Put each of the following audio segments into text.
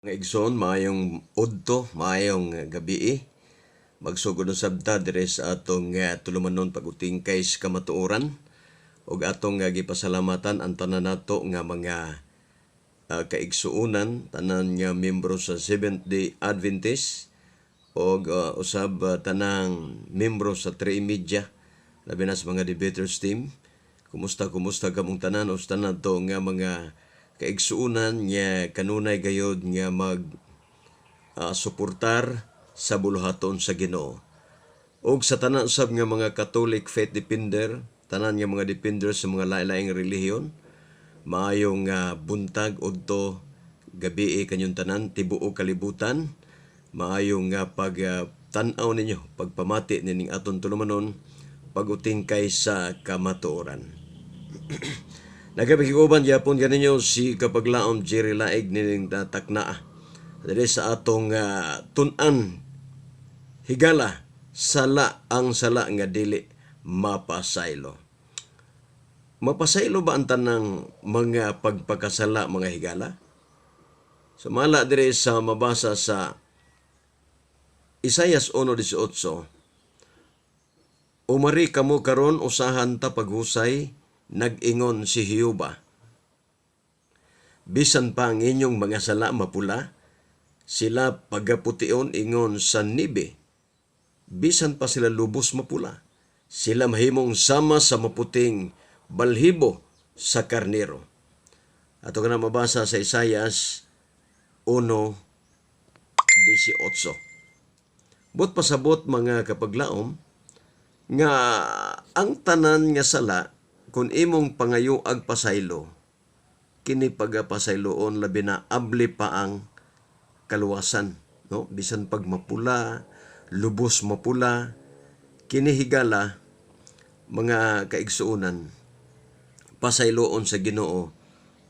Mga igsoon, maayong udto, maayong gabi. Magsugod ng sabta dire sa atong tulumanon pag-utingkay sa kamatuoran ug atong gipasalamatan ang tanan nato nga mga kaigsuonan, tanan nga miyembro sa Seventh-day Adventist ug usab tanang miyembro sa Tri Media, labi na sa mga debaters team. Kumusta kamong tanan o tanan to nga mga kaigsuonan nga kanunay gayod nga mag suportar sa buluhaton sa Ginoo. Og sa tanan usab nga mga Catholic faith defender, tanan nga mga defender sa mga lain-laing relihiyon, maayong buntag udto gabi kanyong tanan tibuok kalibutan. Maayong pag tan-aw ninyo, pagpamati nining aton tulumanon pag-utingkay sa kamatuoran. Nagabigikuban gyapon ganinyo si kapaglaom Jerry Laig nining takna diri sa atong tun-an higala ang sala nga dili mapasaylo. Mapasaylo ba ang tanang mga pagpakasala mga higala? Sumala diri sa mabasa sa Isaias 1:18. Umari kamo karon usahan ta paghusay, nag-ingon si Jehova. Bisan pa ang inyong mga sala mapula, sila pagapution ingon sa nibe. Bisan pa sila lubos mapula, sila mahimong sama sa maputing balhibo sa karnero. Ato ka na mabasa sa Isaias 1:18. But pasabot mga kapaglaom, nga ang tanan nga sala kung imong pangayoag pasaylo, kini pagapasayloon labi na abli pa ang kaluwasan, no? Bisan pag mapula, lubos mapula, kini higala mga kaigsuonan pasayloon sa Ginoo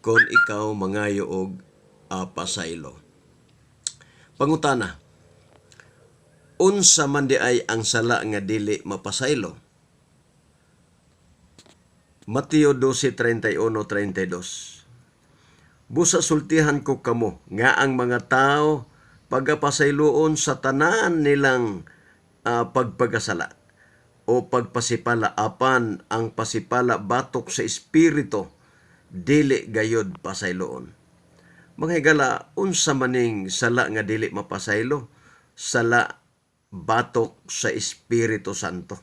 kung ikaw mangayo og pasaylo. Pangutana, unsa man di ay ang sala nga dili mapasaylo? Mateo 12:31-32. Busa sultihan ko kamo nga ang mga tao pagapasayloon sa tanan nilang pagpagasala o pagpasipala apan ang pasipala batok sa espiritu dili gayod pasayloon. Mga higala, unsa maning sala nga dili mapasaylo? Sala batok sa Espiritu Santo.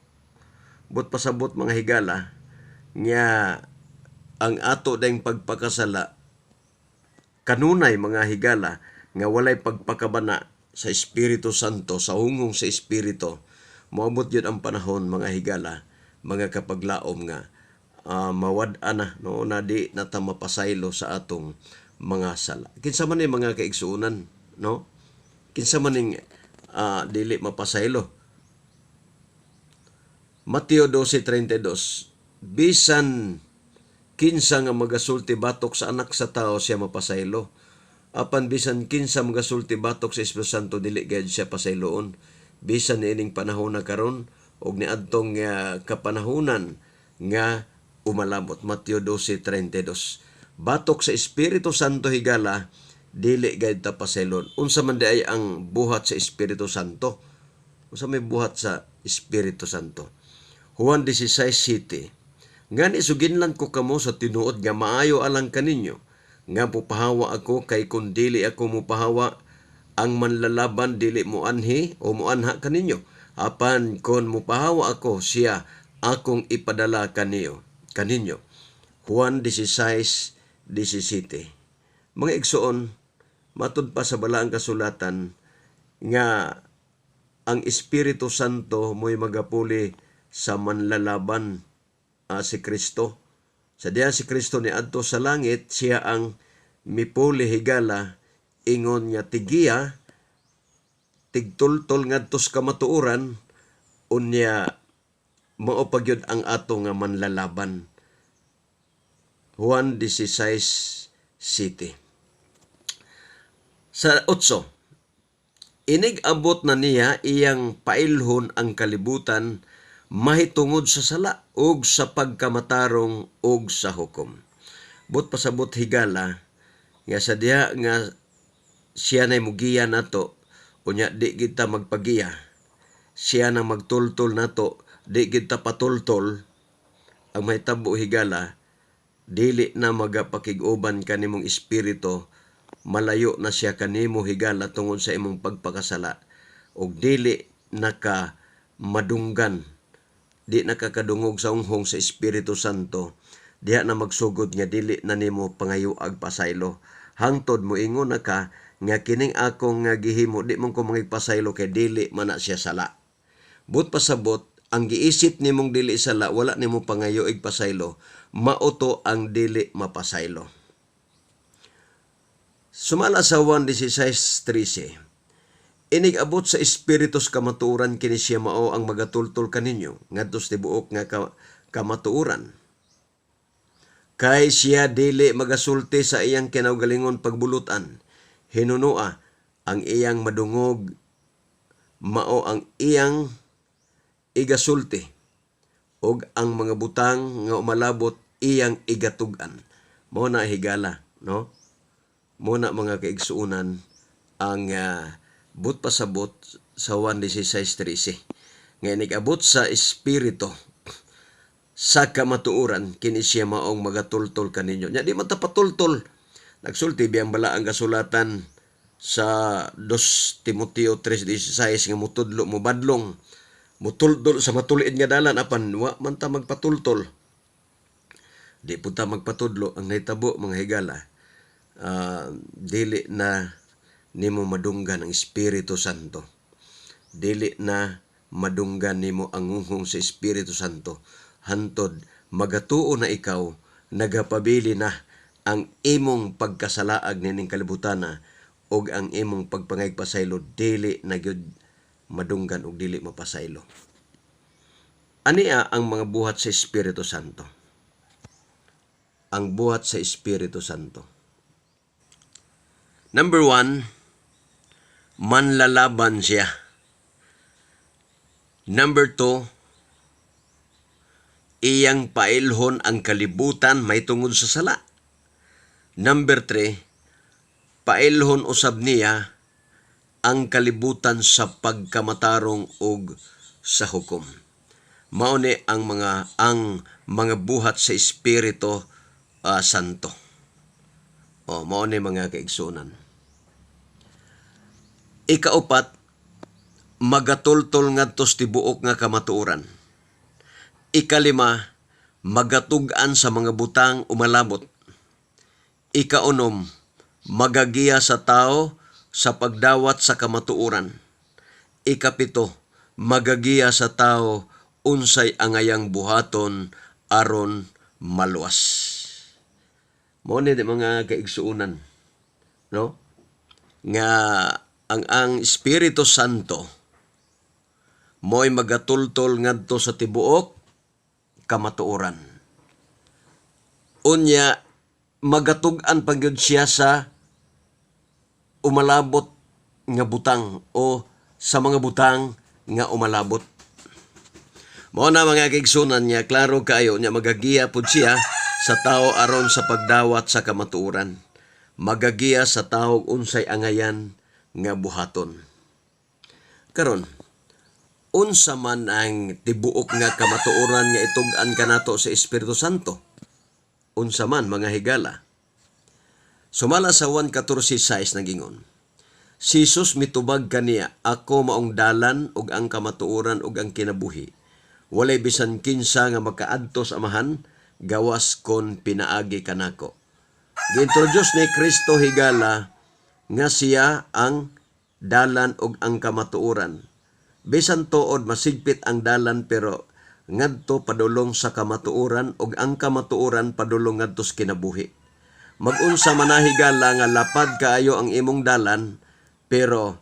But pasabot mga higala nga ang ato dayong pagpakasala kanunay mga higala nga walay pagpakabana sa Espiritu Santo, sa hungong sa Espiritu. Moabot yun ang panahon mga higala, mga kapaglaom nga mawad-an na, no, na di nata mapasaylo sa atong mga sala. Kinsa man ni mga kaigsuonan, no? Kinsa man ning dili mapasaylo. Mateo 12:32. Bisan kinsa nga magasulti batok sa anak sa tao siya mapasaylo. Apan bisan kinsa magasulti batok sa Espiritu Santo dili gayud siya pasayloon. Bisan ining panahon na karon og niadtong kapanahunan nga umalabot. Mateo 12:32. Batok sa Espiritu Santo higala dili gayud ta pasayloon. Unsa man di ay ang buhat sa Espiritu Santo? Unsa may buhat sa Espiritu Santo? Juan 16:7. Ngani suginlan ko kamo sa tinuod nga maayo alang kaninyo nga pupahawa ako, kay kun dili ako mupahawa ang manlalaban dili mo anhi o muanha kaninyo. Apan kon mupahawa ako, siya akong ipadala kaninyo. Juan 16:17. Mga igsoon, matud pa sa balaang kasulatan nga ang Espiritu Santo mo'y magapuli sa manlalaban si Kristo. Sa diha si Kristo ni adto sa langit, siya ang mipuli higala ingon nga tigiya tigtultol ngadto sa kamatuoran, unya mao pagyud ang ato nga manlalaban. Juan 16:7. Sa 8, inig abot na niya iyang pailhon ang kalibutan mahitungod sa sala ug sa pagkamatarong ug sa hukom. But pasabot higala nga sa diha nga siya na mugiya nato, unya di kita magpagiya, siya na magtultol nato, di kita patultol, ang mahitabo higala, dili na magapakiguban kanimong espiritu, malayo na siya kanimo higala tungod sa imong pagpakasala, ug dili naka madunggan, di nakakadungog sa unghong sa Espiritu Santo, diha na magsugod nga dili na nimo pangayuag pasaylo. Hangtod mo ingon na ka nga kining akong nga gihimo di man ko mangigpasaylo kay dili man na siya sala. But pasabot ang giisip nimong dili sala, wala nimo pangayuig pasaylo, mauto ang dili mapasaylo. Sumala sa 1:16-13, inig abot sa espiritus kamatuoran kini siya mao ang magatultol kaninyo ngadtos tibuok nga kamatuoran. Kay siya dili magasulti sa iyang kinaugalingon pagbulutan, hinunua ang iyang madungog, mao ang iyang igasulti, og ang mga butang nga umalabot iyang igatugan. Mao na higala, no? Mao na mga kaigsuunan ang but pasabot sa 1:16-13 nga nigabot sa espiritu sa kamatuoran kini siya maong magatultol kaninyo. Nya di man ta patultol. Nagsulti biyang bala ang kasulatan sa 2 Timoteo 3:16 nga mutudlo mo badlong, mutultol sa matuliid nga dalan apan wa man ta magpatultol. Di po ta magpatudlo ang nahitabo mga higala. Dili na nimo madunggan ang Espiritu Santo. Dili na madunggan nimo ang unghong sa Espiritu Santo. Hantod magatuo na ikaw, nagapabili na ang imong pagkasalaag nining kalibutana og ang imong pagpangaypasaylo dili na gyud madunggan og dili mapasaylo. Ania ang mga buhat sa Espiritu Santo. Ang buhat sa Espiritu Santo. Number 1, manlalaban siya. Number 2, iyang pailhon ang kalibutan may tungod sa sala. Number 3, pailhon usab niya ang kalibutan sa pagkamatarong ug sa hukom. Mao ni ang mga buhat sa Espiritu Santo. Mao ni mga kaigsunan. Ikaupat, magatultol ngadtos tibuok nga kamatuoran. Ikalima, magatug-an sa mga butang umalabot. Ikaunom, magagiya sa tao sa pagdawat sa kamatuoran. Ikapito, magagiya sa tao unsay angayang buhaton aron maluwas. Mao ni mga kaigsuunan, no? Nga ang Espiritu Santo mo'y magatultol ngadto sa tibuok kamatuoran. Unya magatug-an pagyud siya sa umalabot nga butang o sa mga butang nga umalabot. Mao na mga kaigsunan niya, klaro kayo niya magagiya pud siya sa tao aron sa pagdawat sa kamatuoran. Magagiya sa tao unsay angayan nga buhaton. Karon, unsa man ang tibuok nga kamatuoran nga itug-an kanato sa Espiritu Santo? Unsa man mga higala? Sumala sa 1:14-16 nagingon, si Jesus mitubag kaniya, ako maong dalan ug ang kamatuoran ug ang kinabuhi. Walay bisan kinsa nga makaadto sa Amahan, gawas kon pinaagi kanako. Gi-introduce ni Kristo higala nga siya ang dalan ug ang kamatuoran. Bisan tuod masigpit ang dalan pero ngadto padulong sa kamatuoran ug ang kamatuoran padulong ngadto sa kinabuhi. Mag-unsa man higala nga lapad kaayo ang imong dalan pero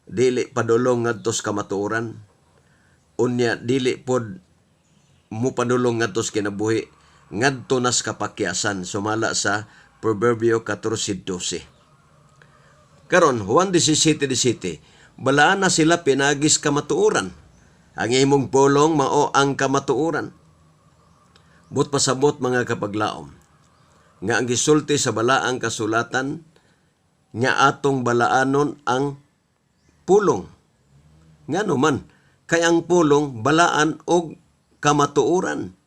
dili padulong ngadto sa kamatuoran. Unya dili pod mo padulong ngadto sa kinabuhi, ngadto nas kapakyasan. Sumala sa Proverbio 14:12. Karon, Juan 17:17, balaan na sila pinagis kamatuoran. Ang imong pulong mao ang kamatuoran. But pasabot mga kapaglaom, nga ang gisulti sa balaang kasulatan, nga atong balaanon ang pulong. Ngano man, kay ang pulong balaan og kamatuoran.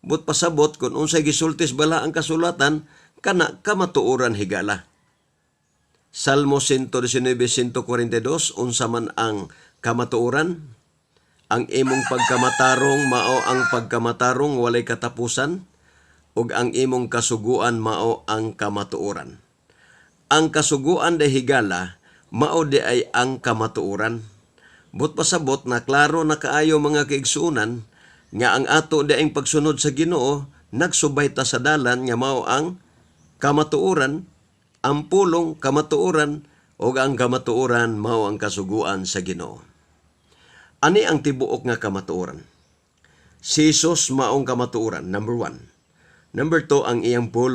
But pasabot kung unsay gisultis bala ang kasulatan, kana kamatuoran higala. Salmo 119:142, unsa man ang kamatuoran? Ang imong pagkamatarong mao ang pagkamatarong walay katapusan, ug ang imong kasuguan mao ang kamatuoran. Ang kasuguan de higala mao di ay ang kamatuoran. But pasabot na klaro na kaayo mga kaigsuonan nga ang ato di ay pagsunod sa Ginoo nagsubay ta sa dalan nga mao ang kamatuoran, ang pulong kamatuoran, o ang kamatuoran mao ang kasuguan sa Ginoo. Ani ang tibuok nga kamatuoran? Si Jesus maong kamatuoran, number 1. Number 2, ang iyang pulong